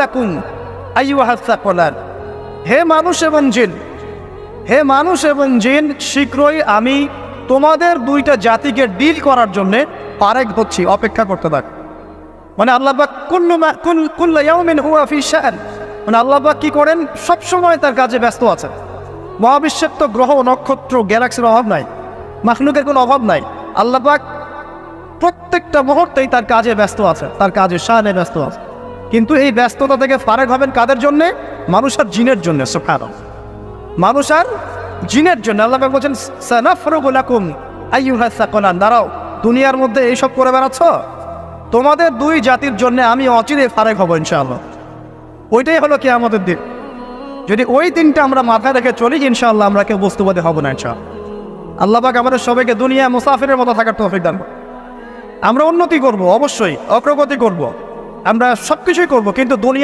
লাকুম আইয়ুহাস সাকলান, হে মানুষ এবং জিন, হে মানুষ এবং জিন, শীঘ্রই আমি তোমাদের দুইটা জাতিকে ডিল করার জন্যে পারেক হচ্ছি, অপেক্ষা করতে থাক। মানে আল্লাহ পাক কুল্লু ইয়াউমিন হুয়া ফি শাআন, মানে আল্লাহ পাক কি করেন, সবসময় তার কাজে ব্যস্ত আছেন। মহাবিশ্বের তো গ্রহ নক্ষত্র গ্যালাক্সির অভাব নাই, মাখলুকের কোনো অভাব নাই। আল্লাহ পাক প্রত্যেকটা মুহূর্তেই তার কাজে ব্যস্ত আছে, তার কাজে শানে ব্যস্ত আছে। কিন্তু এই ব্যস্ততা থেকে ফারেক হবেন কাদের জন্যে? মানুষ আর জিনের জন্য। সুবহানাল্লাহ, মানুষ আর জিনের জন্য। আল্লাহ পাক বলছেন সানাফরুগু লাকুম আইয়ুহাস সাকলান, দাঁড়াও, দুনিয়ার মধ্যে এইসব করে বেড়াচ্ছ, তোমাদের দুই জাতির জন্য আমি অচিরে ফারেক হব ইনশাআল্লাহ। ওইটাই হলো কিয়ামতের দিন। যদি ওই দিনটা আমরা মাথায় রেখে চলি, ইনশাআল্লাহ আমরা কেউ বস্তুবাদী হব না ইনশাআল্লাহ। আল্লাহ পাক আমাদের সবাইকে দুনিয়া মুসাফিরের মতো থাকার তৌফিক দান করুন। আমরা উন্নতি করব, অবশ্যই অগ্রগতি করব, আমরা সব কিছুই করবো, কিন্তু দুনিয়া